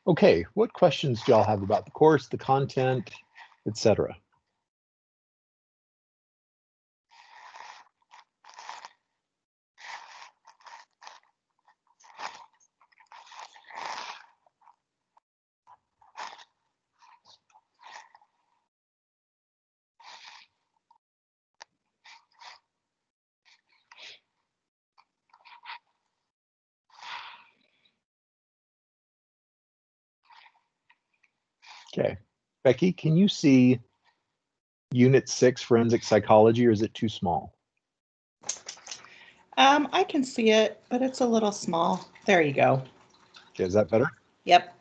Okay, what questions do y'all have about the course, the content, etc.? Okay, Becky, can you see Unit 6, Forensic Psychology, or is it too small? I can see it, but it's a little small. There you go. Okay, is that better? Yep.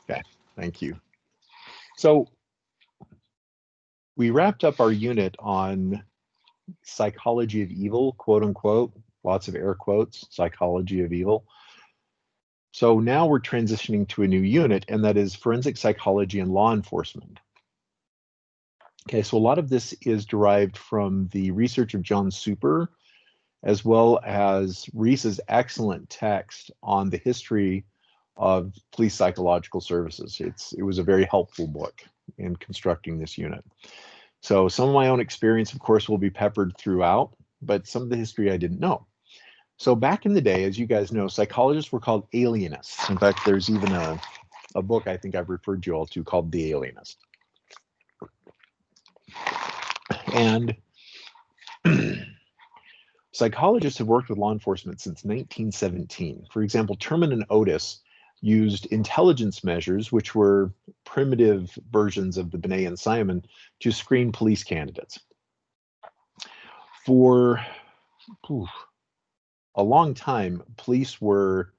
Okay, thank you. So we wrapped up our unit on psychology of evil, quote unquote, lots of air quotes, psychology of evil. So now we're transitioning to a new unit, and that is forensic psychology and law enforcement. Okay, so a lot of this is derived from the research of John Super, as well as Reese's excellent text on the history of police psychological services. It was a very helpful book in constructing this unit. So some of my own experience, of course, will be peppered throughout, but some of the history I didn't know. So back in the day, as you guys know, psychologists were called alienists. In fact, there's even a book I think I've referred you all to called The Alienist. And psychologists have worked with law enforcement since 1917. For example, Terman and Otis used intelligence measures, which were primitive versions of the Binet and Simon, to screen police candidates. For a long time, police were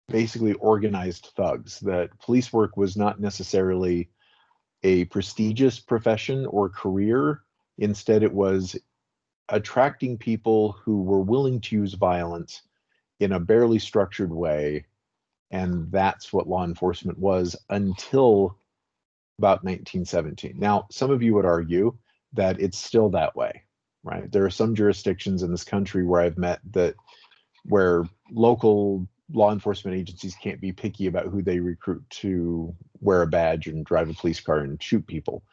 basically organized thugs, that police work was not necessarily a prestigious profession or career. Instead, it was attracting people who were willing to use violence in a barely structured way. And that's what law enforcement was until about 1917. Now, some of you would argue that it's still that way, right? There are some jurisdictions in this country where I've met that where local law enforcement agencies can't be picky about who they recruit to wear a badge and drive a police car and shoot people.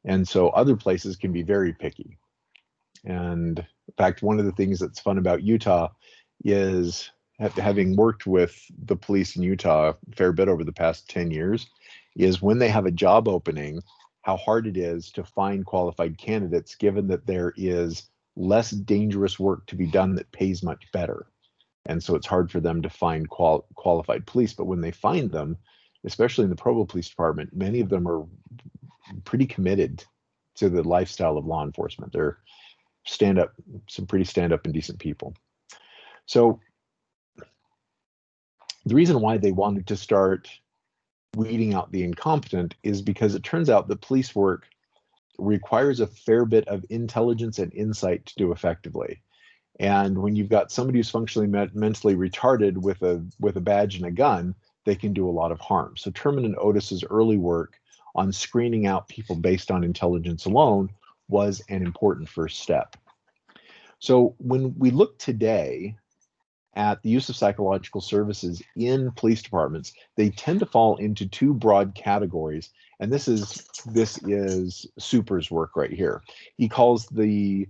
And so other places can be very picky. And in fact, one of the things that's fun about Utah is having worked with the police in Utah a fair bit over the past 10 years, is when they have a job opening, how hard it is to find qualified candidates, given that there is less dangerous work to be done that pays much better. And so it's hard for them to find qualified police. But when they find them, especially in the Provo Police Department, many of them are pretty committed to the lifestyle of law enforcement. They're some pretty stand up and decent people. So the reason why they wanted to start weeding out the incompetent is because it turns out that police work requires a fair bit of intelligence and insight to do effectively. And when you've got somebody who's functionally mentally retarded with a badge and a gun, they can do a lot of harm. So Terman and Otis's early work on screening out people based on intelligence alone was an important first step. So when we look today at the use of psychological services in police departments, they tend to fall into two broad categories. And this is Super's work right here. He calls the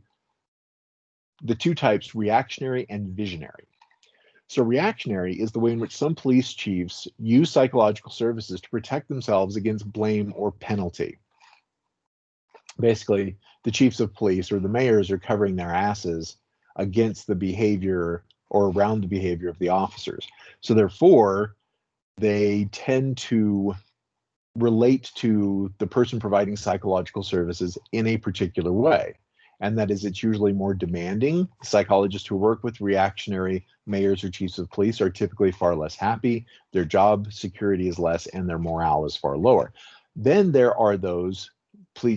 two types reactionary and visionary. So reactionary is the way in which some police chiefs use psychological services to protect themselves against blame or penalty. Basically, the chiefs of police or the mayors are covering their asses against the behavior or around the behavior of the officers. So therefore, they tend to relate to the person providing psychological services in a particular way. And that is, it's usually more demanding. Psychologists who work with reactionary mayors or chiefs of police are typically far less happy. Their job security is less and their morale is far lower. Then there are those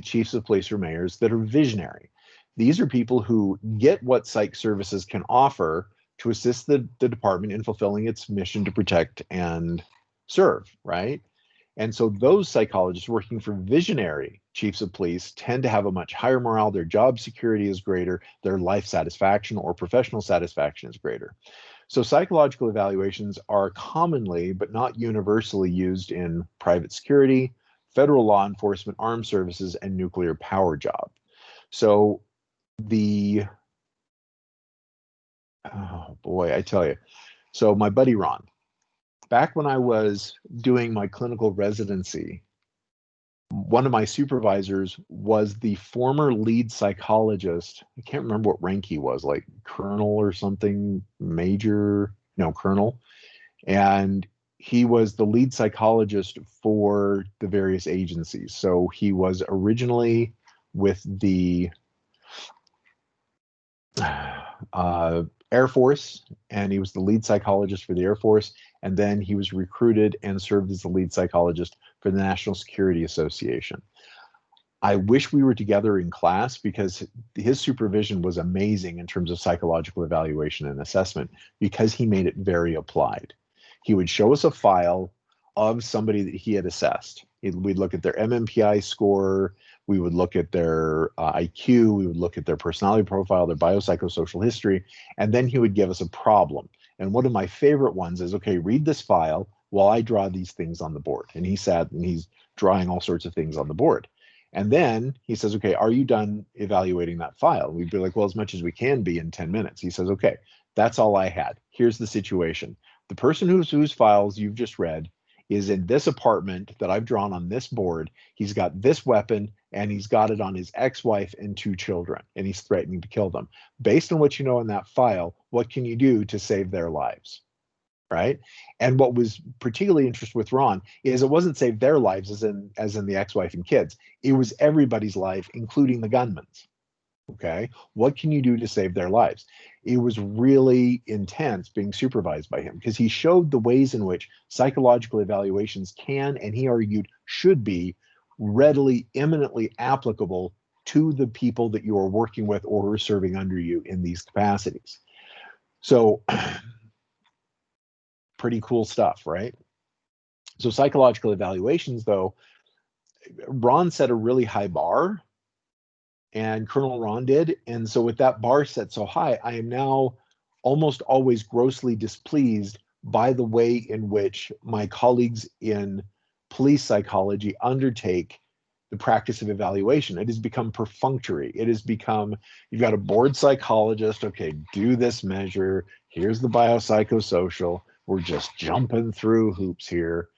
chiefs of police or mayors that are visionary. These are people who get what psych services can offer to assist the department in fulfilling its mission to protect and serve, right? And so those psychologists working for visionary chiefs of police tend to have a much higher morale. Their job security is greater. Their life satisfaction or professional satisfaction is greater. So psychological evaluations are commonly, but not universally, used in private security, federal law enforcement, armed services, and nuclear power job. So oh boy, I tell you. So my buddy Ron, back when I was doing my clinical residency, one of my supervisors was the former lead psychologist. I can't remember what rank he was, like colonel or something, major, no, colonel. And he was the lead psychologist for the various agencies. So he was originally with the Air Force, and he was the lead psychologist for the Air Force. And then he was recruited and served as the lead psychologist for the National Security Association. I wish we were together in class because his supervision was amazing in terms of psychological evaluation and assessment because he made it very applied. He would show us a file of somebody that he had assessed. We'd look at their MMPI score, we would look at their IQ, we would look at their personality profile, their biopsychosocial history, and then he would give us a problem. And one of my favorite ones is, okay, read this file while I draw these things on the board. And he sat and he's drawing all sorts of things on the board. And then he says, okay, are you done evaluating that file? And we'd be like, well, as much as we can be in 10 minutes. He says, okay, that's all I had. Here's the situation. The person whose files you've just read is in this apartment that I've drawn on this board. He's got this weapon and he's got it on his ex-wife and 2 children, and he's threatening to kill them. Based on what you know in that file, what can you do to save their lives? Right? And what was particularly interesting with Ron is it wasn't save their lives as in the ex-wife and kids. It was everybody's life, including the gunman's. Okay, what can you do to save their lives? It was really intense being supervised by him because he showed the ways in which psychological evaluations can, and he argued should be, readily, imminently applicable to the people that you are working with or who are serving under you in these capacities. So pretty cool stuff, right? So psychological evaluations, though, Ron set a really high bar, and Colonel Ron did. And so with that bar set so high, I am now almost always grossly displeased by the way in which my colleagues in police psychology undertake the practice of evaluation. It has become perfunctory. It has become, you've got a board psychologist, okay, do this measure, here's the biopsychosocial, we're just jumping through hoops here.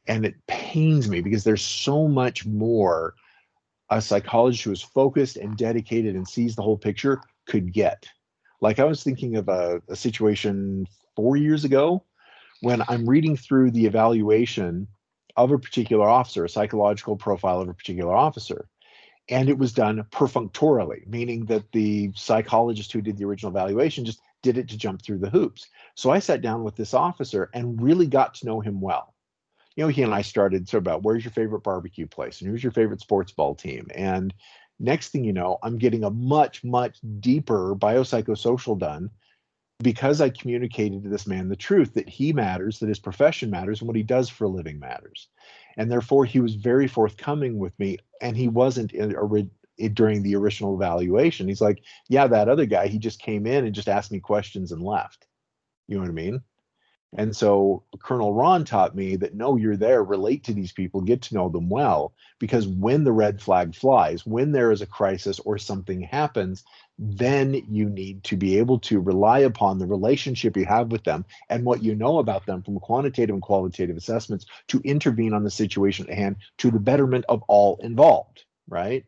And it pains me because there's so much more a psychologist who is focused and dedicated and sees the whole picture could get. Like I was thinking of a situation 4 years ago when I'm reading through the evaluation of a particular officer, a psychological profile of a particular officer. And it was done perfunctorily, meaning that the psychologist who did the original evaluation just did it to jump through the hoops. So I sat down with this officer and really got to know him well. You know, he and I started sort of about where's your favorite barbecue place and who's your favorite sports ball team. And next thing you know, I'm getting a much, much deeper biopsychosocial done because I communicated to this man the truth that he matters, that his profession matters, and what he does for a living matters. And therefore, he was very forthcoming with me, and he wasn't during the original evaluation. He's like, yeah, that other guy, he just came in and just asked me questions and left. You know what I mean? And so Colonel Ron taught me that no, you're there, relate to these people, get to know them well, because when the red flag flies, when there is a crisis or something happens, then you need to be able to rely upon the relationship you have with them and what you know about them from quantitative and qualitative assessments to intervene on the situation at hand to the betterment of all involved, right?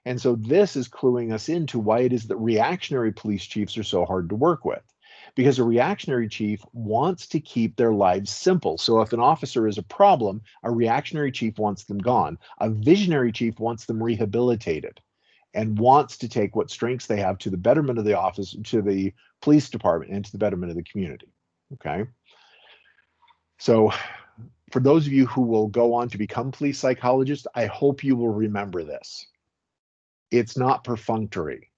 And so this is cluing us into why it is that reactionary police chiefs are so hard to work with. Because a reactionary chief wants to keep their lives simple. So if an officer is a problem, a reactionary chief wants them gone. A visionary chief wants them rehabilitated and wants to take what strengths they have to the betterment of the office, to the police department, and to the betterment of the community. Okay. So for those of you who will go on to become police psychologists, I hope you will remember this. It's not perfunctory.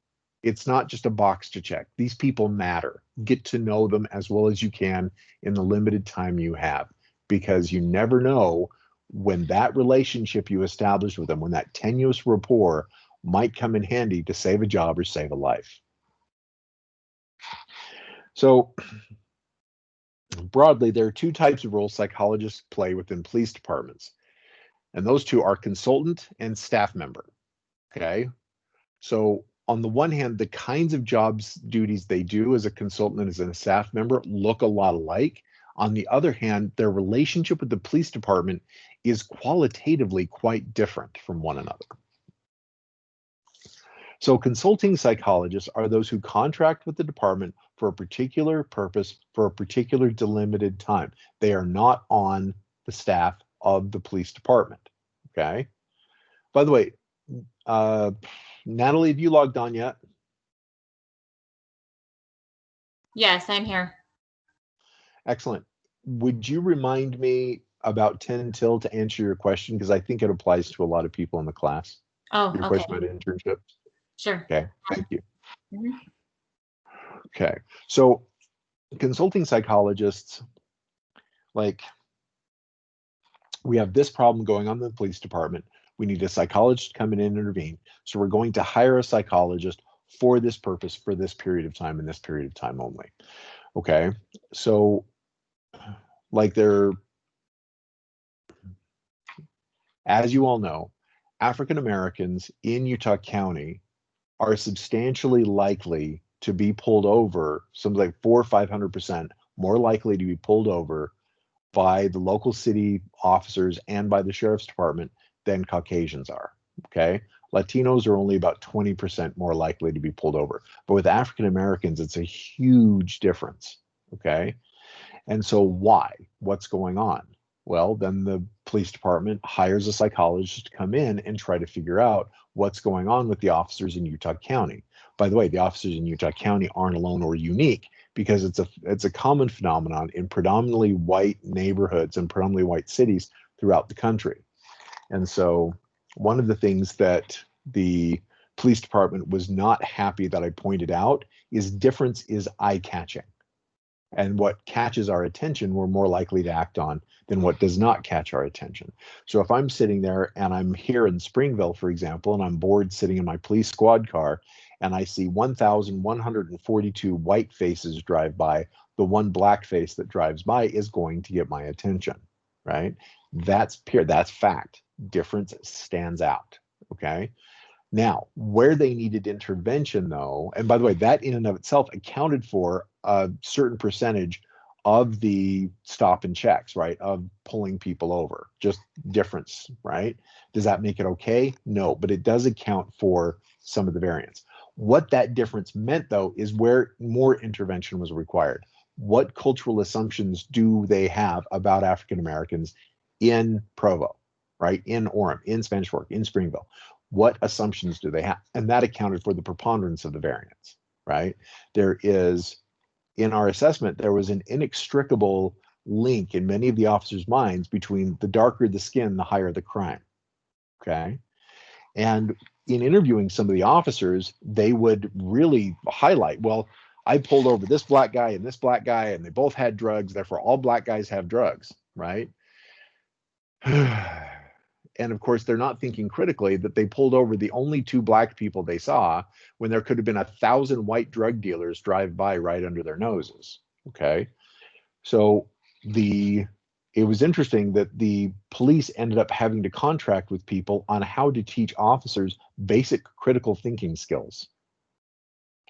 It's not just a box to check. These people matter. Get to know them as well as you can in the limited time you have, because you never know when that relationship you establish with them, when that tenuous rapport might come in handy to save a job or save a life. So Broadly, there are two types of roles psychologists play within police departments, and those two are consultant and staff member. Okay. So on the one hand, the kinds of jobs duties they do as a consultant and as a staff member look a lot alike. On the other hand, their relationship with the police department is qualitatively quite different from one another. So consulting psychologists are those who contract with the department for a particular purpose for a particular delimited time. They are not on the staff of the police department. Okay. By the way, Natalie, have you logged on yet? Yes, I'm here. Excellent. Would you remind me about 10 till to answer your question? Because I think it applies to a lot of people in the class. Oh, Your okay. question about internships. Sure. Okay, thank you. Mhm. Okay, so consulting psychologists, like, we have this problem going on in the police department. We need a psychologist to come in and intervene. So we're going to hire a psychologist for this purpose, for this period of time, and this period of time only. Okay, so like as you all know, African Americans in Utah County are substantially likely to be pulled over, something like 400 or 500% more likely to be pulled over by the local city officers and by the sheriff's department than Caucasians are. Okay. Latinos are only about 20% more likely to be pulled over. But with African Americans, it's a huge difference. Okay. And so why? What's going on? Well, then the police department hires a psychologist to come in and try to figure out what's going on with the officers in Utah County. By the way, the officers in Utah County aren't alone or unique because it's a common phenomenon in predominantly white neighborhoods and predominantly white cities throughout the country. And so one of the things that the police department was not happy that I pointed out is difference is eye-catching. And what catches our attention, we're more likely to act on than what does not catch our attention. So if I'm sitting there and I'm here in Springville, for example, and I'm bored sitting in my police squad car, and I see 1,142 white faces drive by, the one black face that drives by is going to get my attention, right? That's pure, that's fact. Difference stands out, okay? Now, where they needed intervention, though, and by the way, that in and of itself accounted for a certain percentage of the stop and checks, right? Of pulling people over, just difference, right? Does that make it okay? No, but it does account for some of the variance. What that difference meant, though, is where more intervention was required. What cultural assumptions do they have about African Americans in Provo, right? In Orem, in Spanish Fork, in Springville? What assumptions do they have? And that accounted for the preponderance of the variance, right? There is, in our assessment, there was an inextricable link in many of the officers' minds between the darker the skin, the higher the crime, okay? And in interviewing some of the officers, they would really highlight, well, I pulled over this black guy and this black guy, and they both had drugs, therefore all black guys have drugs, right? And of course, they're not thinking critically that they pulled over the only two black people they saw when there could have been 1,000 white drug dealers drive by right under their noses. Okay. So it was interesting that the police ended up having to contract with people on how to teach officers basic critical thinking skills.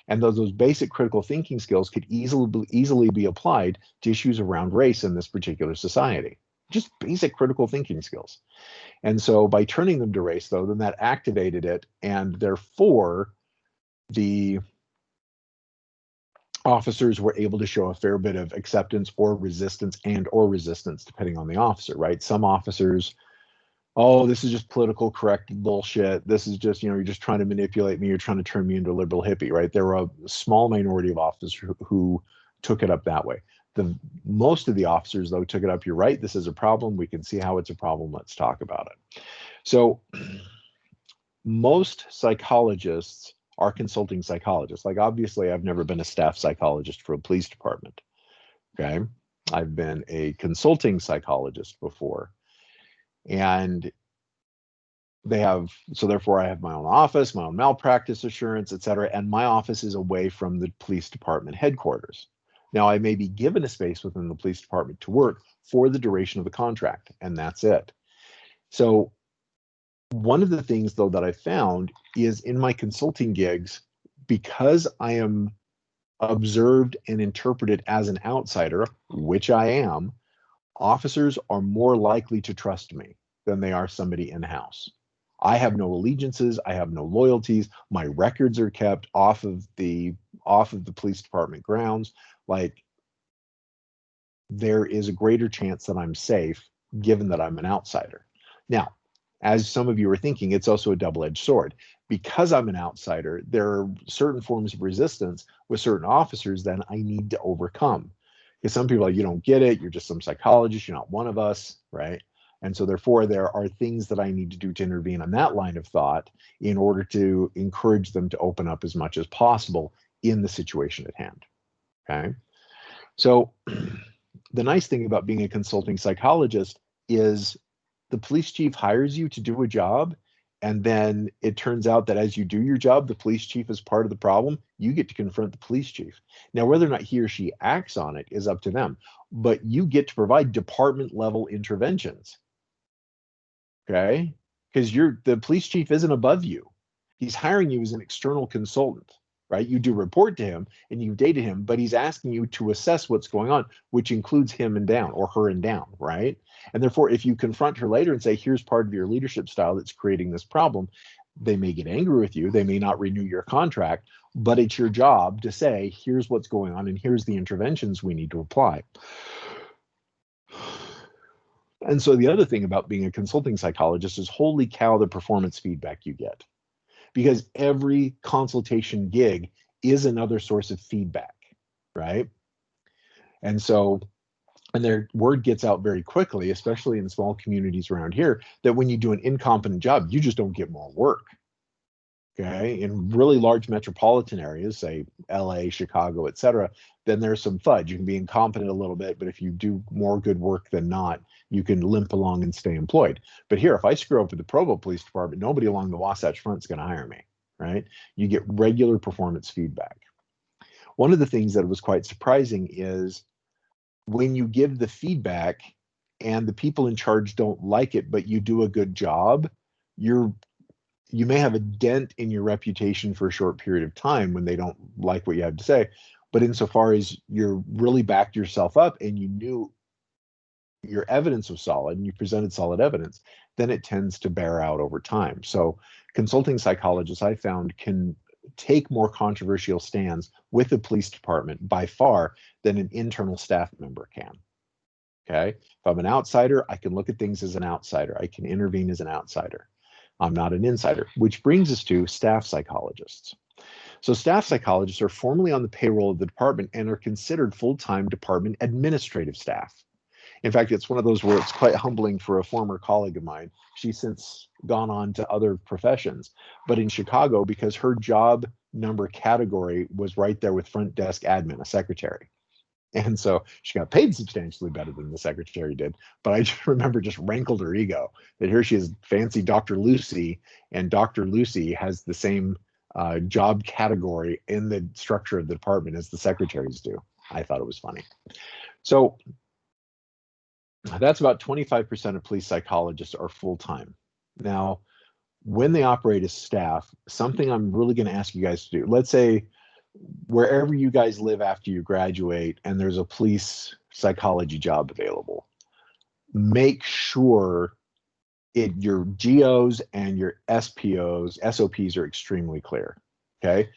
And those basic critical thinking skills could easily be applied to issues around race in this particular society. Just basic critical thinking skills. And so by turning them to race, though, then that activated it, and therefore the officers were able to show a fair bit of acceptance or resistance depending on the officer, right? Some officers, oh, this is just political correct bullshit. This is just, you're just trying to manipulate me. You're trying to turn me into a liberal hippie, right? There were a small minority of officers who took it up that way. Most of the officers, though, took it up. You're right. This is a problem. We can see how it's a problem. Let's talk about it. So most psychologists are consulting psychologists. Like, obviously, I've never been a staff psychologist for a police department. Okay. I've been a consulting psychologist before. And so therefore I have my own office, my own malpractice assurance, et cetera. And my office is away from the police department headquarters. Now, I may be given a space within the police department to work for the duration of the contract, and that's it. So one of the things, though, that I found is in my consulting gigs, because I am observed and interpreted as an outsider, which I am, officers are more likely to trust me than they are somebody in-house. I have no allegiances, I have no loyalties, my records are kept off of the police department grounds. Like, there is a greater chance that I'm safe given that I'm an outsider. Now, as some of you are thinking, it's also a double-edged sword. Because I'm an outsider, there are certain forms of resistance with certain officers that I need to overcome. Because some people are like, you don't get it, you're just some psychologist, you're not one of us, right? And so therefore, there are things that I need to do to intervene on that line of thought in order to encourage them to open up as much as possible in the situation at hand, okay? So the nice thing about being a consulting psychologist is the police chief hires you to do a job, and then it turns out that as you do your job, the police chief is part of the problem. You get to confront the police chief. Now, whether or not he or she acts on it is up to them, but you get to provide department level interventions. Okay? Because the police chief isn't above you. He's hiring you as an external consultant, right? You do report to him and you data him, but he's asking you to assess what's going on, which includes him and down, or her and down, right? And therefore, if you confront her later and say, here's part of your leadership style that's creating this problem, they may get angry with you. They may not renew your contract, but it's your job to say, here's what's going on and here's the interventions we need to apply. And so the other thing about being a consulting psychologist is, holy cow, the performance feedback you get. Because every consultation gig is another source of feedback, right? And so, and their word gets out very quickly, especially in small communities around here, that when you do an incompetent job, you just don't get more work. Okay, in really large metropolitan areas, say LA, Chicago, etc., then there's some fudge. You can be incompetent a little bit, but if you do more good work than not, you can limp along and stay employed. But here, if I screw up with the Provo Police Department, nobody along the Wasatch Front is going to hire me, right? You get regular performance feedback. One of the things that was quite surprising is when you give the feedback and the people in charge don't like it, but you do a good job, you may have a dent in your reputation for a short period of time when they don't like what you have to say. But insofar as you're really backed yourself up and you knew your evidence was solid and you presented solid evidence, then it tends to bear out over time. So consulting psychologists, I found, can take more controversial stands with the police department by far than an internal staff member can. Okay. If I'm an outsider, I can look at things as an outsider. I can intervene as an outsider. I'm not an insider, which brings us to staff psychologists. So staff psychologists are formally on the payroll of the department and are considered full-time department administrative staff. In fact, it's one of those where it's quite humbling for a former colleague of mine. She's since gone on to other professions, but in Chicago, because her job number category was right there with front desk admin, a secretary. And so she got paid substantially better than the secretary did. But I just remember just rankled her ego that here she is, fancy Dr. Lucy, and Dr. Lucy has the same job category in the structure of the department as the secretaries do. I thought it was funny. So that's about 25% of police psychologists are full-time. Now, when they operate as staff, something I'm really going to ask you guys to do, let's say wherever you guys live after you graduate and there's a police psychology job available, make sure your GOs and your SOPs are extremely clear, okay?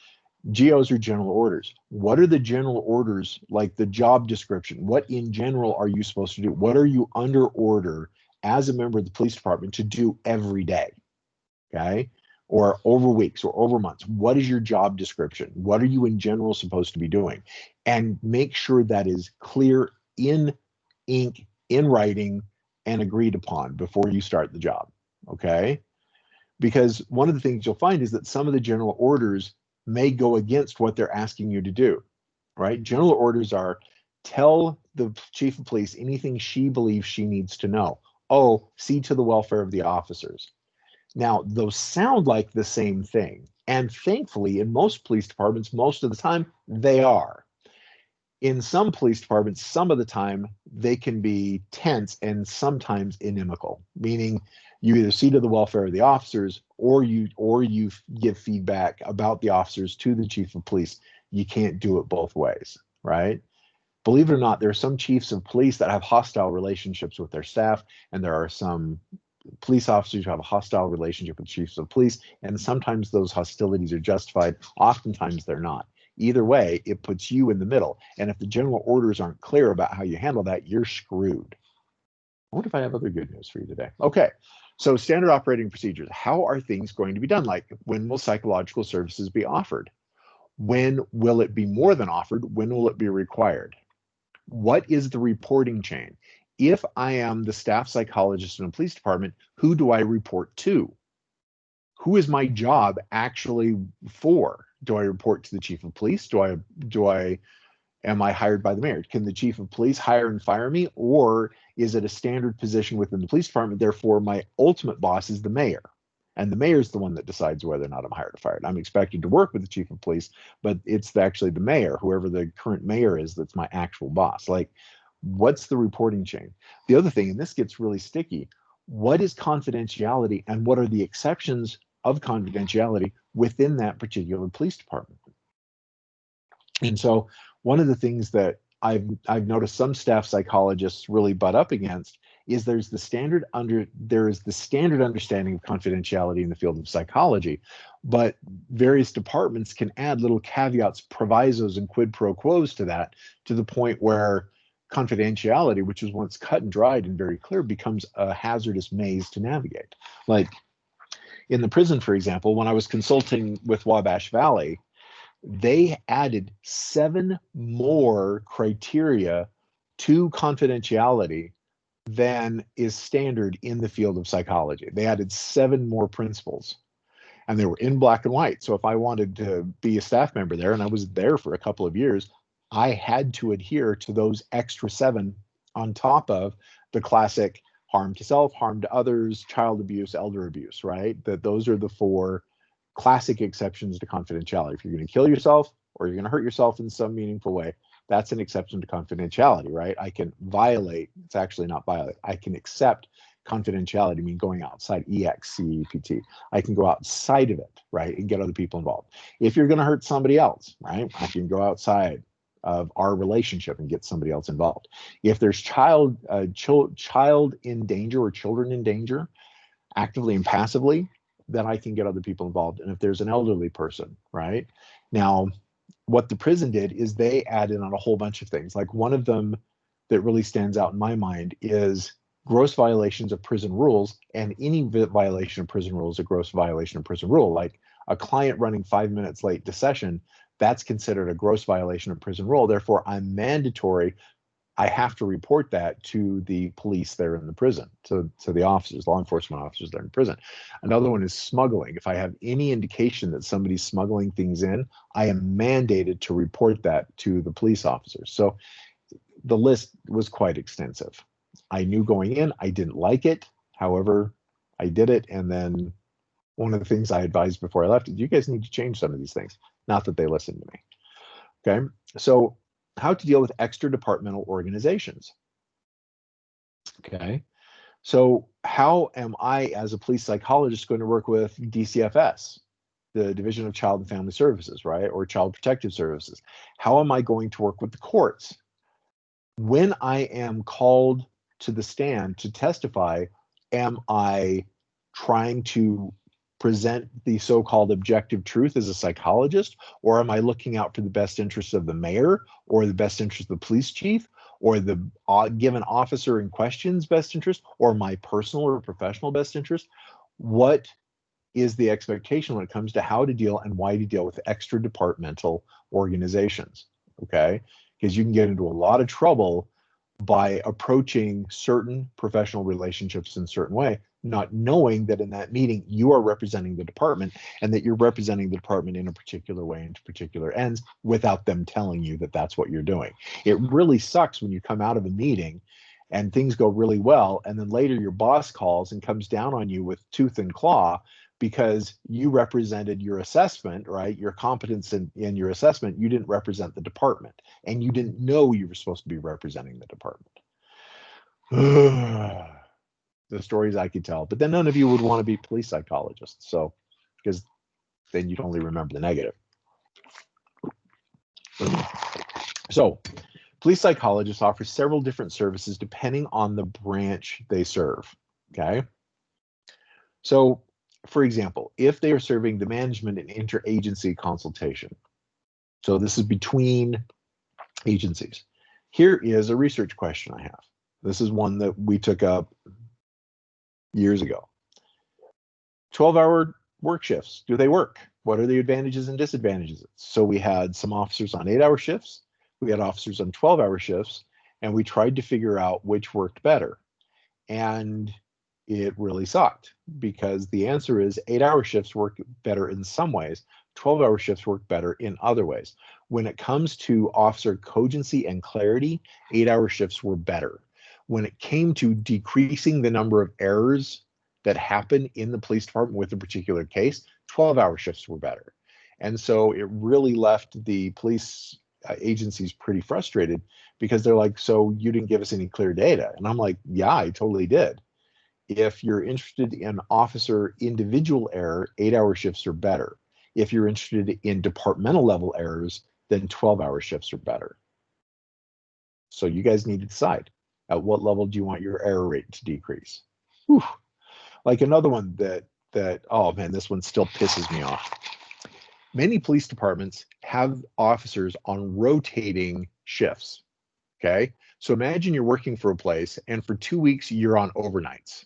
GOs are general orders. What are the general orders, like the job description? What in general are you supposed to do? What are you under order as a member of the police department to do every day, okay? Or over weeks or over months? What is your job description? What are you in general supposed to be doing? And make sure that is clear in ink, in writing, and agreed upon before you start the job, okay? Because one of the things you'll find is that some of the general orders may go against what they're asking you to do, right? General orders are, tell the chief of police anything she believes she needs to know. Oh, see to the welfare of the officers. Now, those sound like the same thing. And thankfully, in most police departments, most of the time, they are. In some police departments, some of the time they can be tense and sometimes inimical, meaning you either see to the welfare of the officers or you give feedback about the officers to the chief of police. You can't do it both ways, right? Believe it or not, there are some chiefs of police that have hostile relationships with their staff, and there are some police officers who have a hostile relationship with chiefs of police, and sometimes those hostilities are justified. Oftentimes they're not. Either way, it puts you in the middle. And if the general orders aren't clear about how you handle that, you're screwed. I wonder if I have other good news for you today. Okay, so standard operating procedures. How are things going to be done? Like, when will psychological services be offered? When will it be more than offered? When will it be required? What is the reporting chain? If I am the staff psychologist in a police department, who do I report to? Who is my job actually for? Do I report to the chief of police? Am I hired by the mayor? Can the chief of police hire and fire me? Or is it a standard position within the police department? Therefore, my ultimate boss is the mayor. And the mayor is the one that decides whether or not I'm hired or fired. I'm expected to work with the chief of police, but it's actually the mayor, whoever the current mayor is, that's my actual boss. Like, what's the reporting chain? The other thing, and this gets really sticky, what is confidentiality and what are the exceptions of confidentiality within that particular police department? And so one of the things that I've noticed some staff psychologists really butt up against is there is the standard understanding of confidentiality in the field of psychology, but various departments can add little caveats, provisos, and quid pro quos to that, to the point where confidentiality, which was once cut and dried and very clear, becomes a hazardous maze to navigate. Like in the prison, for example, when I was consulting with Wabash Valley, they added 7 more criteria to confidentiality than is standard in the field of psychology. They added 7 more principles, and they were in black and white. So if I wanted to be a staff member there, and I was there for a couple of years, I had to adhere to those extra 7 on top of the classic harm to self, harm to others, child abuse, elder abuse, right? That those are the 4 classic exceptions to confidentiality. If you're going to kill yourself or you're going to hurt yourself in some meaningful way, that's an exception to confidentiality, right? I can violate, it's actually not violate, I can accept confidentiality, I mean going outside, EXCEPT. I can go outside of it, right, and get other people involved. If you're going to hurt somebody else, right, I can go outside of our relationship and get somebody else involved. If there's child in danger or children in danger, actively and passively, then I can get other people involved. And if there's an elderly person, right? Now, what the prison did is they added on a whole bunch of things. Like one of them that really stands out in my mind is gross violations of prison rules, and any violation of prison rules is a gross violation of prison rule. Like a client running 5 minutes late to session, that's considered a gross violation of prison rule. Therefore, I'm mandatory. I have to report that to the police there in the prison, to the officers, law enforcement officers there in prison. Another one is smuggling. If I have any indication that somebody's smuggling things in, I am mandated to report that to the police officers. So the list was quite extensive. I knew going in, I didn't like it. However, I did it. And then one of the things I advised before I left is you guys need to change some of these things. Not that they listened to me. Okay, so how to deal with extra departmental organizations. Okay, so how am I as a police psychologist going to work with DCFS, the Division of Child and Family Services, right, or Child Protective Services? How am I going to work with the courts? When I am called to the stand to testify, am I trying to present the so-called objective truth as a psychologist, or am I looking out for the best interests of the mayor or the best interest of the police chief or the given officer in question's best interest or my personal or professional best interest? What is the expectation when it comes to how to deal and why to deal with extra departmental organizations? Okay, because you can get into a lot of trouble by approaching certain professional relationships in a certain way, not knowing that in that meeting you are representing the department and that you're representing the department in a particular way and to particular ends without them telling you that that's what you're doing. It really sucks when you come out of a meeting and things go really well, and then later your boss calls and comes down on you with tooth and claw because you represented your assessment, right? Your competence in your assessment, you didn't represent the department, and you didn't know you were supposed to be representing the department. The stories I could tell, but then none of you would want to be police psychologists. So, because then you'd only remember the negative. So, police psychologists offer several different services depending on the branch they serve. Okay. So, for example, if they are serving the management and interagency consultation, so this is between agencies, here is a research question I have. This is one that we took up years ago. 12-hour work shifts, do they work? What are the advantages and disadvantages? So we had some officers on 8-hour shifts, we had officers on 12-hour shifts, and we tried to figure out which worked better. And it really sucked, because the answer is 8-hour shifts work better in some ways, 12-hour shifts work better in other ways. When it comes to officer cogency and clarity, 8-hour shifts were better. When it came to decreasing the number of errors that happen in the police department with a particular case, 12-hour shifts were better. And so it really left the police agencies pretty frustrated, because they're like, so you didn't give us any clear data. And I'm like, yeah, I totally did. If you're interested in officer individual error, 8-hour shifts are better. If you're interested in departmental level errors, then 12-hour shifts are better. So you guys need to decide, at what level do you want your error rate to decrease? Whew. Like another one that, oh man, this one still pisses me off. Many police departments have officers on rotating shifts. Okay. So imagine you're working for a place, and for 2 weeks you're on overnights.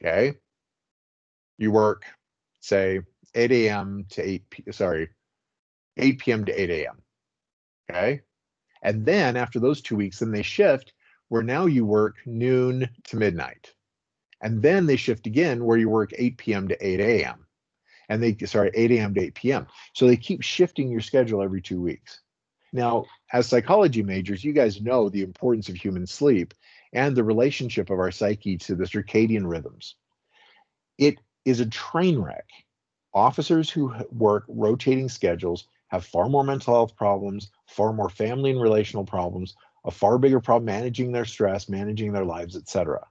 Okay. You work, say, 8 a.m. to 8 p.m. to 8 a.m. Okay. And then after those 2 weeks, then they shift, where now you work noon to midnight. And then they shift again, where you work 8 p.m. to 8 a.m. And 8 a.m. to 8 p.m. So they keep shifting your schedule every 2 weeks. Now, as psychology majors, you guys know the importance of human sleep and the relationship of our psyche to the circadian rhythms. It is a train wreck. Officers who work rotating schedules have far more mental health problems, far more family and relational problems, a far bigger problem managing their stress, managing their lives, etc.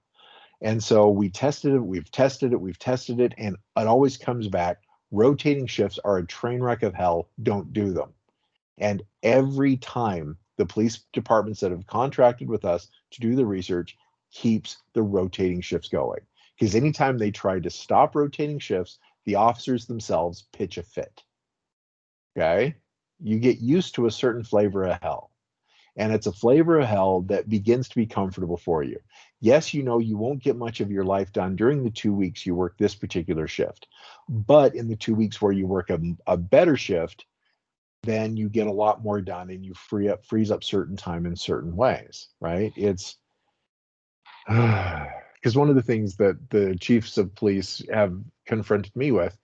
And so we've tested it, and it always comes back. Rotating shifts are a train wreck of hell. Don't do them. And every time the police departments that have contracted with us to do the research keeps the rotating shifts going. Because anytime they try to stop rotating shifts, the officers themselves pitch a fit. Okay? You get used to a certain flavor of hell. And it's a flavor of hell that begins to be comfortable for you. Yes, you know you won't get much of your life done during the 2 weeks you work this particular shift. But in the 2 weeks where you work a better shift, then you get a lot more done, and you frees up certain time in certain ways, right? It's because one of the things that the chiefs of police have confronted me with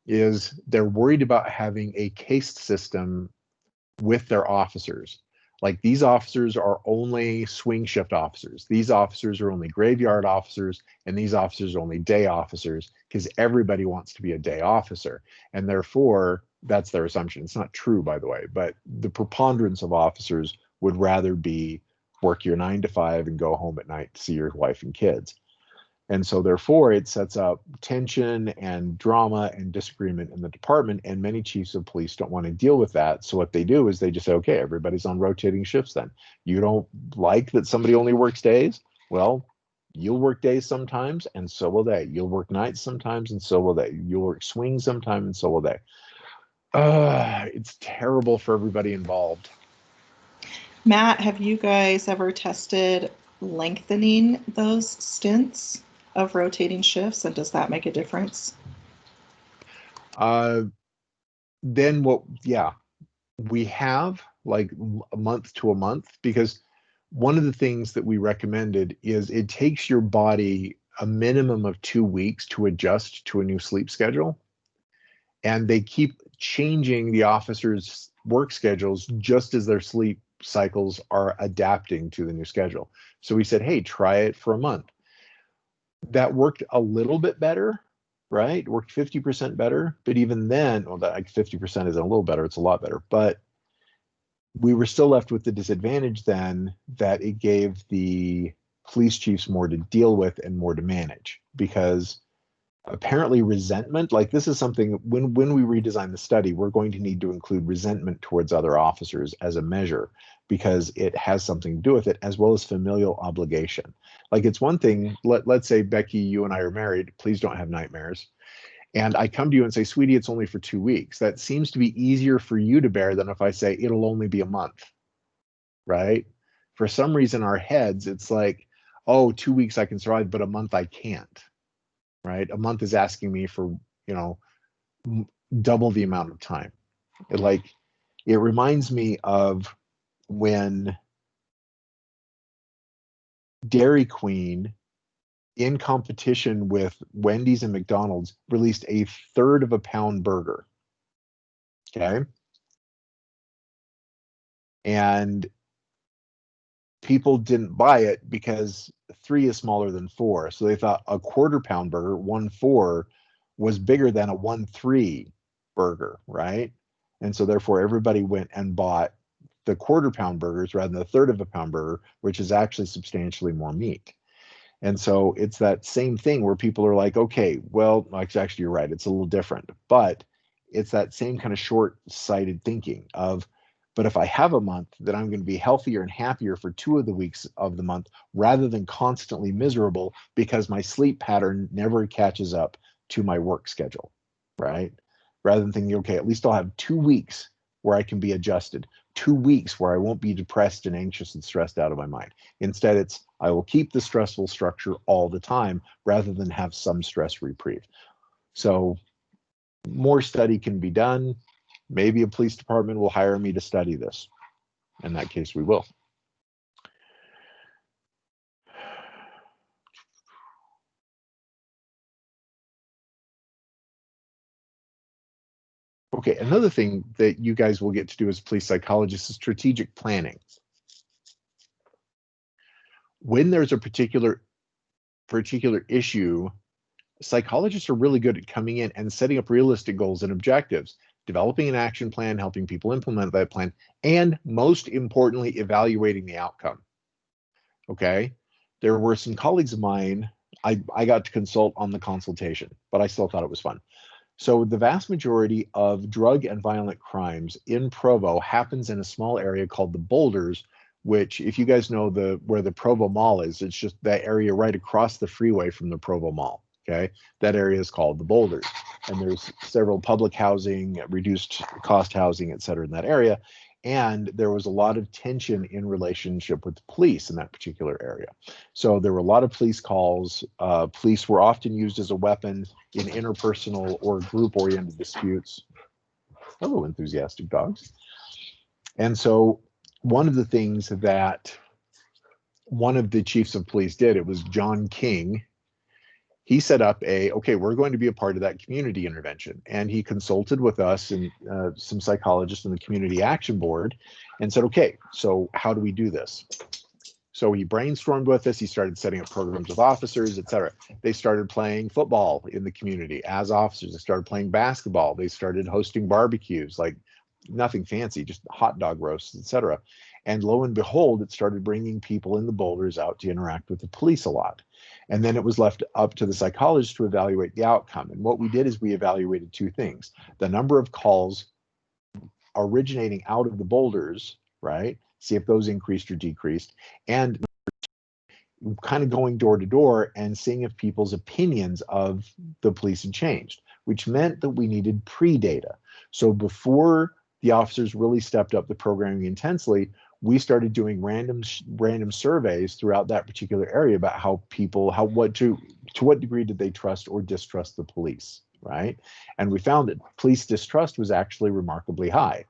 is they're worried about having a caste system with their officers. Like, these officers are only swing shift officers. These officers are only graveyard officers, and these officers are only day officers, because everybody wants to be a day officer. And therefore, that's their assumption. It's not true, by the way, but the preponderance of officers would rather be work your 9 to 5 and go home at night to see your wife and kids. And so therefore it sets up tension and drama and disagreement in the department, and many chiefs of police don't want to deal with that. So what they do is they just say, okay, everybody's on rotating shifts then. You don't like that somebody only works days? Well, you'll work days sometimes, and so will they. You'll work nights sometimes, and so will they. You'll work swings sometimes, and so will they. It's terrible for everybody involved. Matt, have you guys ever tested lengthening those stints of rotating shifts, and does that make a difference? Then what? Yeah, we have like a month to a month, because one of the things that we recommended is it takes your body a minimum of 2 weeks to adjust to a new sleep schedule. And they keep changing the officers' work schedules just as their sleep cycles are adapting to the new schedule. So we said, hey, try it for a month. That worked a little bit better, right? Worked 50% better. But even then, well, that like 50% isn't a little better, it's a lot better. But we were still left with the disadvantage then that it gave the police chiefs more to deal with and more to manage, because apparently resentment, like this is something when we redesign the study, we're going to need to include resentment towards other officers as a measure, because it has something to do with it, as well as familial obligation. Like it's one thing, let's say, Becky, you and I are married, please don't have nightmares, and I come to you and say, sweetie, it's only for 2 weeks. That seems to be easier for you to bear than if I say it'll only be a month, right? For some reason, our heads, it's like, oh, 2 weeks I can survive, but a month I can't, right? A month is asking me for, you know, double the amount of time. It reminds me of when Dairy Queen, in competition with Wendy's and McDonald's, released a third of a pound burger. Okay. And people didn't buy it because 3 is smaller than 4. So they thought a quarter pound burger, 1.4, was bigger than a 1.3 burger, right? And so therefore everybody went and bought the quarter pound burgers rather than a third of a pound burger, which is actually substantially more meat. And so it's that same thing where people are like, okay, well, actually, you're right. It's a little different, but it's that same kind of short-sighted thinking of, but if I have a month, then I'm going to be healthier and happier for 2 of the weeks of the month, rather than constantly miserable because my sleep pattern never catches up to my work schedule, right? Rather than thinking, okay, at least I'll have 2 weeks where I can be adjusted, 2 weeks where I won't be depressed and anxious and stressed out of my mind. Instead, it's I will keep the stressful structure all the time rather than have some stress reprieve. So more study can be done. Maybe a police department will hire me to study this. In that case, we will. Okay, another thing that you guys will get to do as police psychologists is strategic planning. When there's a particular issue, psychologists are really good at coming in and setting up realistic goals and objectives, developing an action plan, helping people implement that plan, and most importantly, evaluating the outcome. Okay, there were some colleagues of mine, I got to consult on the consultation, but I still thought it was fun. So the vast majority of drug and violent crimes in Provo happens in a small area called the Boulders, which, if you guys know where the Provo Mall is, it's just that area right across the freeway from the Provo Mall. Okay, that area is called the Boulders, and there's several public housing, reduced cost housing, et cetera, in that area. And there was a lot of tension in relationship with the police in that particular area. So there were a lot of police calls. Police were often used as a weapon in interpersonal or group-oriented disputes. Hello, enthusiastic dogs. And so one of the things that one of the chiefs of police did, it was John King, he set up okay, we're going to be a part of that community intervention. And he consulted with us and some psychologists in the Community Action Board and said, okay, so how do we do this? So he brainstormed with us. He started setting up programs with officers, et cetera. They started playing football in the community as officers. They started playing basketball. They started hosting barbecues, like nothing fancy, just hot dog roasts, et cetera. And lo and behold, it started bringing people in the Boulders out to interact with the police a lot. And then it was left up to the psychologist to evaluate the outcome. And what we did is we evaluated 2 things: the number of calls originating out of the Boulders, right? See if those increased or decreased, and kind of going door to door and seeing if people's opinions of the police had changed, which meant that we needed pre-data. So before the officers really stepped up the programming intensely, we started doing random surveys throughout that particular area about how people, to what degree did they trust or distrust the police, right? And we found that police distrust was actually remarkably high.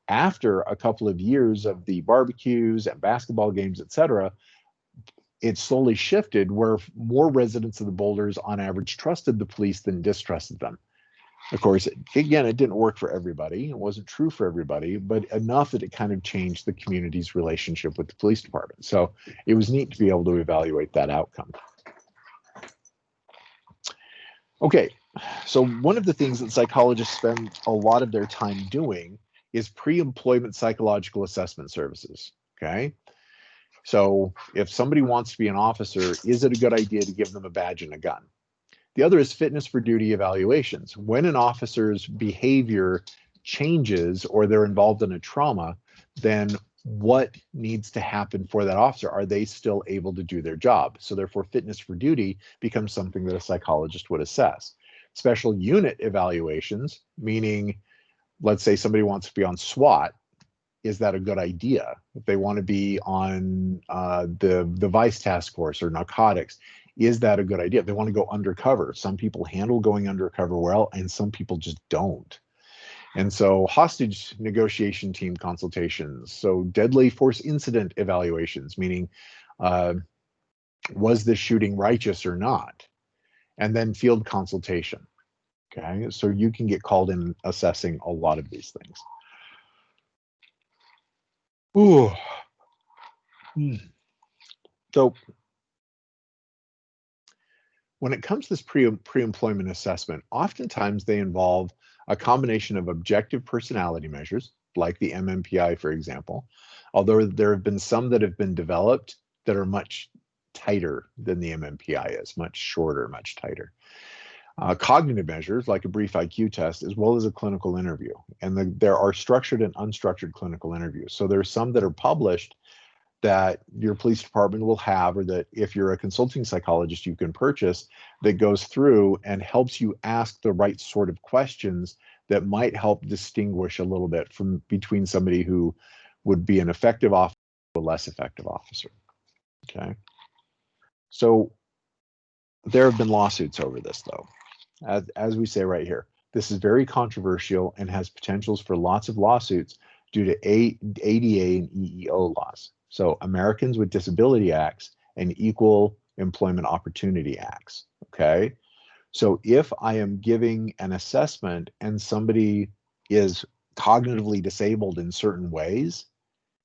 After a couple of years of the barbecues and basketball games, et cetera, it slowly shifted where more residents of the Boulders on average trusted the police than distrusted them. Of course, again, it didn't work for everybody. It wasn't true for everybody, but enough that it kind of changed the community's relationship with the police department. So it was neat to be able to evaluate that outcome. Okay, So one of the things that psychologists spend a lot of their time doing is pre-employment psychological assessment services. Okay. So if somebody wants to be an officer, is it a good idea to give them a badge and a gun? The other is fitness for duty evaluations. When an officer's behavior changes or they're involved in a trauma, then what needs to happen for that officer? Are they still able to do their job? So therefore, fitness for duty becomes something that a psychologist would assess. Special unit evaluations, meaning, let's say somebody wants to be on SWAT, is that a good idea? If they want to be on the Vice Task Force or narcotics, is that a good idea? If they want to go undercover, some people handle going undercover well, and some people just don't. And so hostage negotiation team consultations, so deadly force incident evaluations, meaning was this shooting righteous or not? And then field consultation. Okay, so you can get called in assessing a lot of these things. Ooh. So when it comes to this pre-employment assessment, oftentimes they involve a combination of objective personality measures, like the MMPI, for example, although there have been some that have been developed that are much tighter than the MMPI is, much shorter, much tighter. Cognitive measures, like a brief IQ test, as well as a clinical interview. And there are structured and unstructured clinical interviews. So there's some that are published that your police department will have, or that if you're a consulting psychologist, you can purchase, that goes through and helps you ask the right sort of questions that might help distinguish a little bit from between somebody who would be an effective officer to a less effective officer. Okay. So there have been lawsuits over this, though. As we say right here, this is very controversial and has potentials for lots of lawsuits due to ADA and EEO laws. So Americans with Disability Acts and Equal Employment Opportunity Acts. Okay. So if I am giving an assessment and somebody is cognitively disabled in certain ways,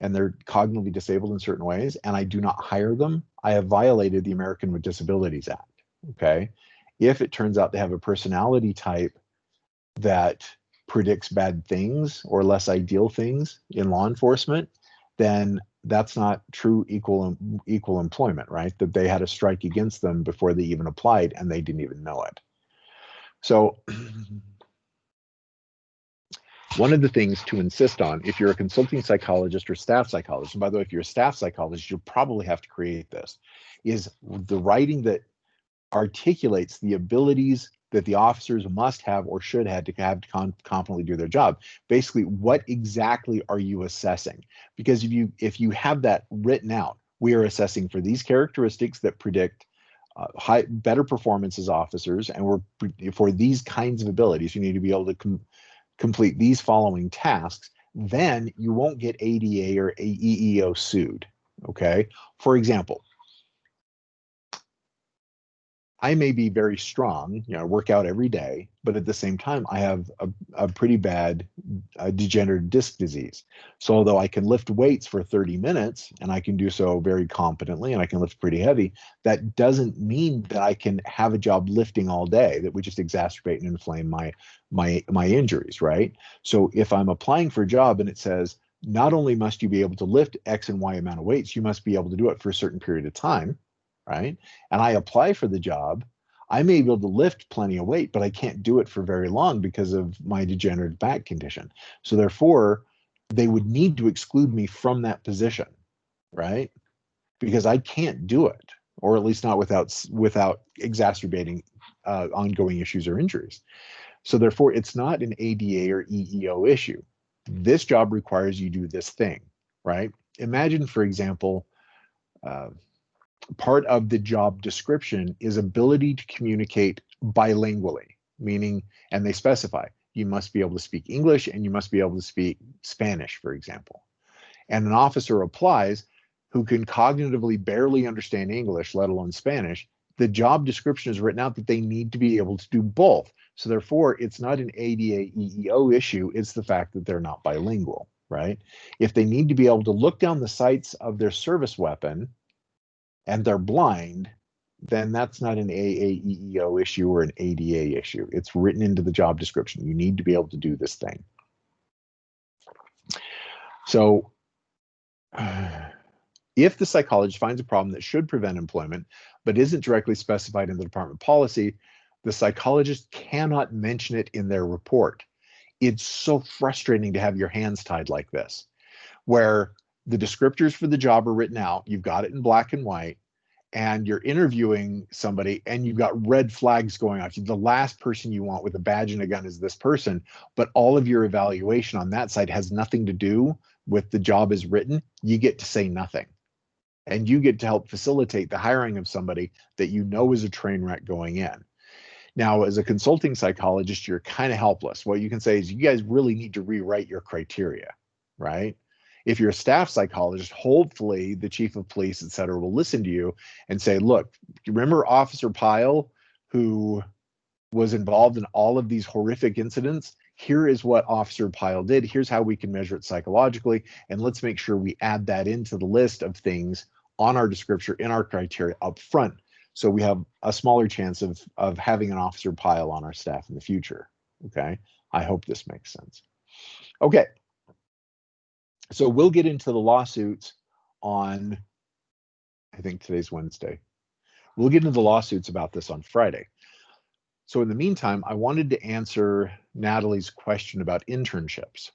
and they're cognitively disabled in certain ways, and I do not hire them, I have violated the American with Disabilities Act. Okay. If it turns out they have a personality type that predicts bad things or less ideal things in law enforcement, then that's not true equal employment, right? That they had a strike against them before they even applied and they didn't even know it. So one of the things to insist on, if you're a consulting psychologist or staff psychologist, and by the way, if you're a staff psychologist, you'll probably have to create this, is the writing that articulates the abilities that the officers must have or should have to confidently do their job. Basically, what exactly are you assessing? Because if you have that written out, we are assessing for these characteristics that predict better performance as officers, and for these kinds of abilities, you need to be able to complete these following tasks. Then you won't get ADA or EEO sued. Okay, for example, I may be very strong, I work out every day, but at the same time, I have a pretty bad degenerative disc disease. So although I can lift weights for 30 minutes and I can do so very competently and I can lift pretty heavy, that doesn't mean that I can have a job lifting all day that would just exacerbate and inflame my injuries, right? So if I'm applying for a job and it says, not only must you be able to lift X and Y amount of weights, you must be able to do it for a certain period of time, right? And I apply for the job, I may be able to lift plenty of weight, but I can't do it for very long because of my degenerative back condition. So therefore, they would need to exclude me from that position, right? Because I can't do it, or at least not without exacerbating ongoing issues or injuries. So therefore, it's not an ADA or EEO issue. This job requires you do this thing, right? Imagine, for example, part of the job description is ability to communicate bilingually, meaning, and they specify, you must be able to speak English and you must be able to speak Spanish, for example. And an officer applies who can cognitively barely understand English, let alone Spanish. The job description is written out that they need to be able to do both. So therefore, it's not an ADA EEO issue, it's the fact that they're not bilingual, right? If they need to be able to look down the sights of their service weapon and they're blind, then that's not an AAEEO issue or an ADA issue. It's written into the job description. You need to be able to do this thing. So if the psychologist finds a problem that should prevent employment, but isn't directly specified in the department policy, the psychologist cannot mention it in their report. It's so frustrating to have your hands tied like this, where the descriptors for the job are written out, you've got it in black and white, and you're interviewing somebody and you've got red flags going off. The last person you want with a badge and a gun is this person, but all of your evaluation on that side has nothing to do with the job as written. You get to say nothing. And you get to help facilitate the hiring of somebody that you know is a train wreck going in. Now, as a consulting psychologist, you're kind of helpless. What you can say is you guys really need to rewrite your criteria, right? If you're a staff psychologist, hopefully the chief of police, et cetera, will listen to you and say, look, remember Officer Pyle, who was involved in all of these horrific incidents? Here is what Officer Pyle did. Here's how we can measure it psychologically. And let's make sure we add that into the list of things on our description, in our criteria up front, so we have a smaller chance of having an Officer Pyle on our staff in the future. Okay, I hope this makes sense. Okay, so we'll get into the lawsuits on, I think today's Wednesday. We'll get into the lawsuits about this on Friday. So in the meantime, I wanted to answer Natalie's question about internships.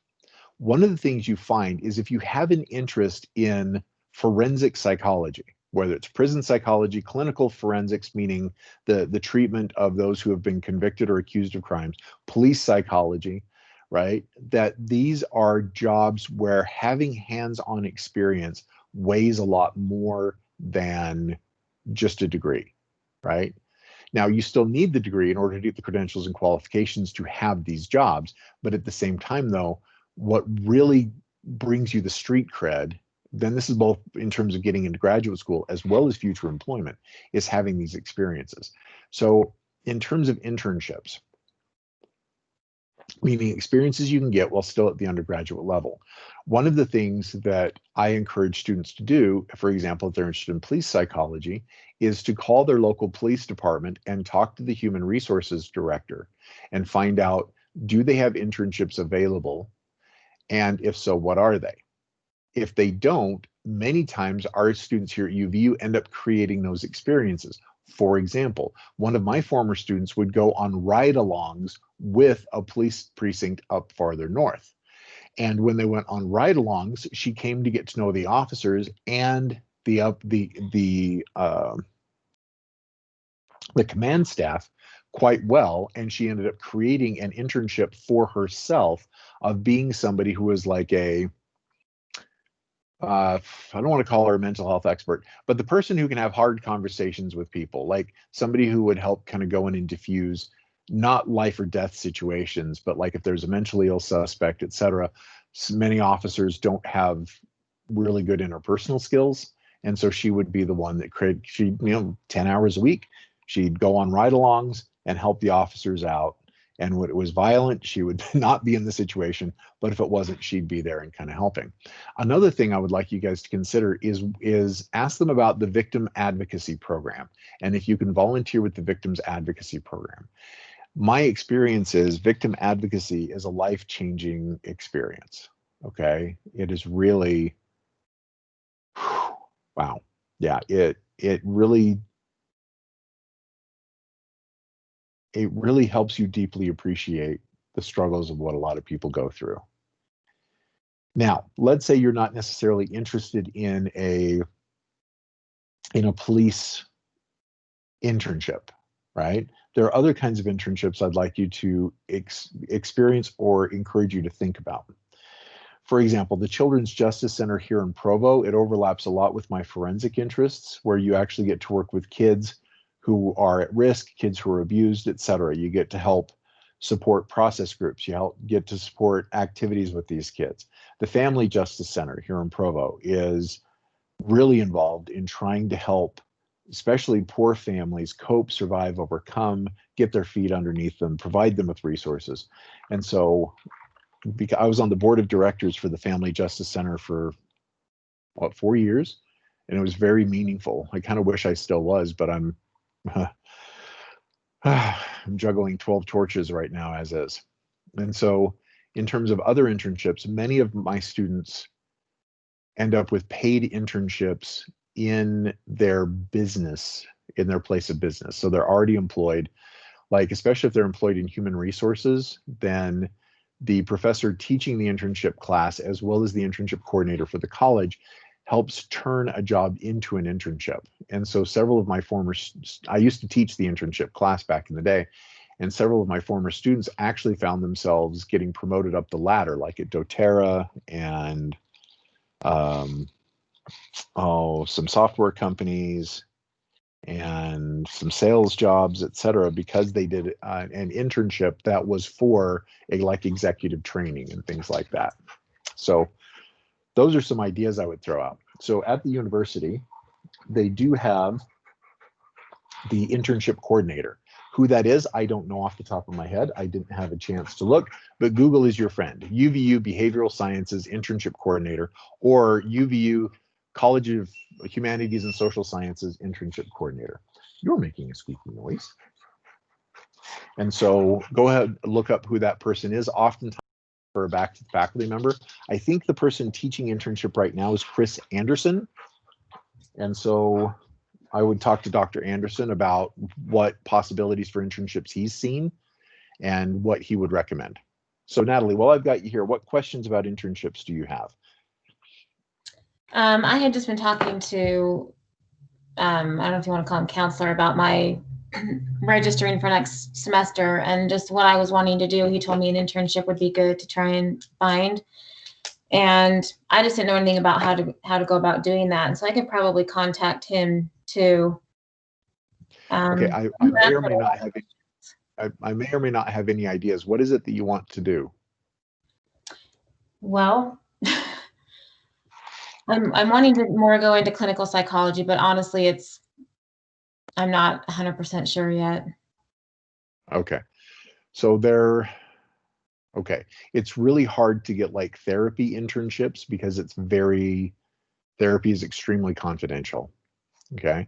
One of the things you find is if you have an interest in forensic psychology, whether it's prison psychology, clinical forensics, meaning the treatment of those who have been convicted or accused of crimes, police psychology, right? That these are jobs where having hands-on experience weighs a lot more than just a degree, right? Now, you still need the degree in order to get the credentials and qualifications to have these jobs. But at the same time, though, what really brings you the street cred, then this is both in terms of getting into graduate school as well as future employment, is having these experiences. So in terms of internships, meaning experiences you can get while still at the undergraduate level. One of the things that I encourage students to do, for example, if they're interested in police psychology, is to call their local police department and talk to the human resources director and find out, do they have internships available? And if so, what are they? If they don't, many times our students here at UVU end up creating those experiences. For example, one of my former students would go on ride-alongs with a police precinct up farther north. And when they went on ride-alongs, she came to get to know the officers and the command staff quite well, and she ended up creating an internship for herself of being somebody who was like a I don't want to call her a mental health expert, but the person who can have hard conversations with people, like somebody who would help kind of go in and diffuse not life or death situations, but like if there's a mentally ill suspect, et cetera. Many officers don't have really good interpersonal skills. And so she would be the one that created, 10 hours a week, she'd go on ride-alongs and help the officers out. And when it was violent, she would not be in the situation, but if it wasn't, she'd be there and kind of helping. Another thing I would like you guys to consider is ask them about the victim advocacy program, and if you can volunteer with the victims advocacy program. My experience is victim advocacy is a life-changing experience. Okay, it is really, wow, yeah, it really helps you deeply appreciate the struggles of what a lot of people go through. Now, let's say you're not necessarily interested in a police internship, right? There are other kinds of internships I'd like you to experience or encourage you to think about. For example, the Children's Justice Center here in Provo, it overlaps a lot with my forensic interests, where you actually get to work with kids who are at risk, kids who are abused, et cetera. You get to help support process groups. You get to support activities with these kids. The Family Justice Center here in Provo is really involved in trying to help, especially poor families, cope, survive, overcome, get their feet underneath them, provide them with resources. And so I was on the board of directors for the Family Justice Center for, 4 years? And it was very meaningful. I kind of wish I still was, but I'm I'm juggling 12 torches right now as is. And so in terms of other internships, many of my students end up with paid internships in their business, in their place of business. So they're already employed, like especially if they're employed in human resources, then the professor teaching the internship class as well as the internship coordinator for the college helps turn a job into an internship. And so several of my I used to teach the internship class back in the day, and several of my former students actually found themselves getting promoted up the ladder, like at doTERRA and some software companies and some sales jobs, etc., because they did an internship that was for like executive training and things like that. So those are some ideas I would throw out. So at the university, they do have the internship coordinator. Who that is, I don't know off the top of my head. I didn't have a chance to look, but Google is your friend. UVU Behavioral Sciences Internship Coordinator, or UVU College of Humanities and Social Sciences Internship Coordinator. You're making a squeaky noise. And so go ahead, look up who that person is. Oftentimes for a back to faculty member. I think the person teaching internship right now is Chris Anderson. And so I would talk to Dr. Anderson about what possibilities for internships he's seen and what he would recommend. So Natalie, while I've got you here, what questions about internships do you have? I had just been talking to, I don't know if you want to call him counselor, about my registering for next semester and just what I was wanting to do. He told me an internship would be good to try and find. And I just didn't know anything about how to go about doing that. And so I could probably contact him too. Okay, I may or may not have I may or may not have any ideas. What is it that you want to do? Well, I'm wanting to more go into clinical psychology, but honestly, I'm not 100% sure yet. Okay, so okay, it's really hard to get like therapy internships because therapy is extremely confidential. Okay,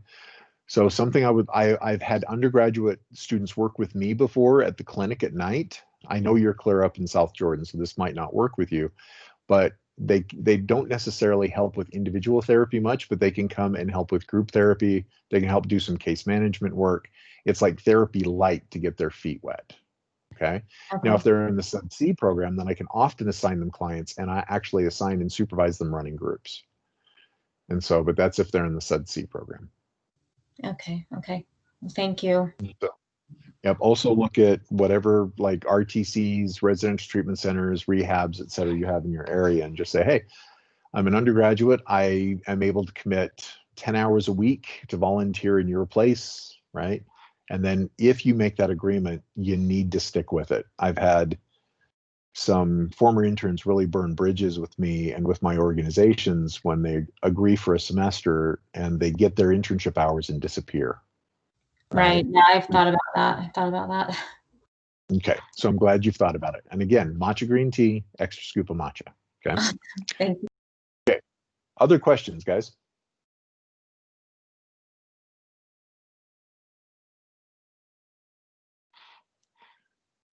so something I've had undergraduate students work with me before at the clinic at night. I know you're clear up in South Jordan, so this might not work with you, but they don't necessarily help with individual therapy much, but they can come and help with group therapy. They can help do some case management work. It's like therapy light to get their feet wet. Okay. Now, if they're in the Sub-C program, then I can often assign them clients, and I actually assign and supervise them running groups. And so, but that's if they're in the Sub-C program. Okay. Well, thank you. So, yep. Also look at whatever like RTCs, residential treatment centers, rehabs, et cetera, you have in your area, and just say, hey, I'm an undergraduate. I am able to commit 10 hours a week to volunteer in your place, right? And then if you make that agreement, you need to stick with it. I've had some former interns really burn bridges with me and with my organizations when they agree for a semester and they get their internship hours and disappear. Right. Yeah, I've thought about that. Okay, so I'm glad you've thought about it. And again, matcha green tea, extra scoop of matcha. Okay. Thank you. Okay. Other questions, guys?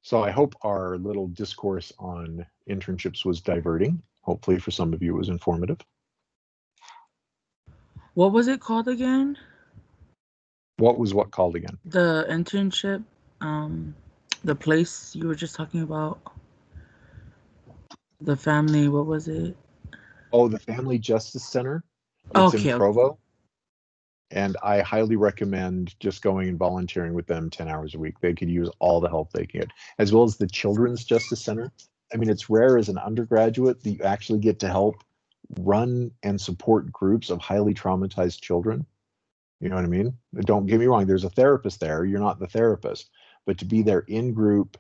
So I hope our little discourse on internships was diverting. Hopefully for some of you it was informative. What was it called again? What was what called again? The internship, the place you were just talking about. The family, what was it? Oh, the Family Justice Center. It's in Provo. And I highly recommend just going and volunteering with them 10 hours a week. They could use all the help they can get, as well as the Children's Justice Center. I mean, it's rare as an undergraduate that you actually get to help run and support groups of highly traumatized children. You know what I mean? Don't get me wrong, there's a therapist there. You're not the therapist, but to be there in group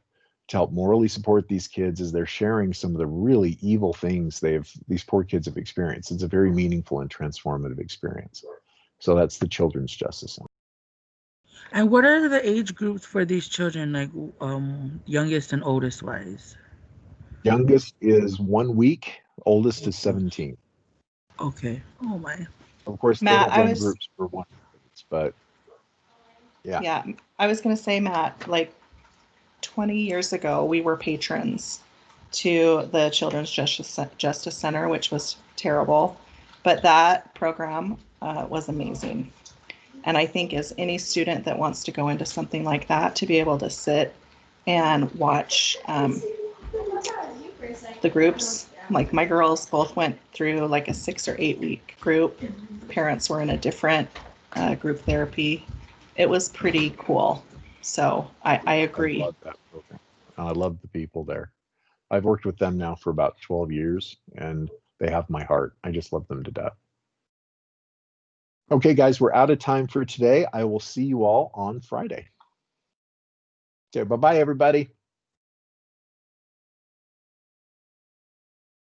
to help morally support these kids as they're sharing some of the really evil things these poor kids have experienced. It's a very meaningful and transformative experience. So that's the Children's Justice Center. And what are the age groups for these children, like youngest and oldest wise? Youngest is 1 week, oldest is 17. Okay. Oh my. Of course, Matt, they don't run groups for 1 week, but Yeah. Yeah, I was gonna say, Matt, like 20 years ago, we were patrons to the Children's Justice Center, which was terrible, but that program was amazing. And I think as any student that wants to go into something like that, to be able to sit and watch the groups, like my girls both went through like a 6 or 8 week group. Parents were in a different group therapy. It was pretty cool. So I agree. I love that program. I love the people there. I've worked with them now for about 12 years, and they have my heart. I just love them to death. Okay, guys, we're out of time for today. I will see you all on Friday. Okay, bye-bye, everybody.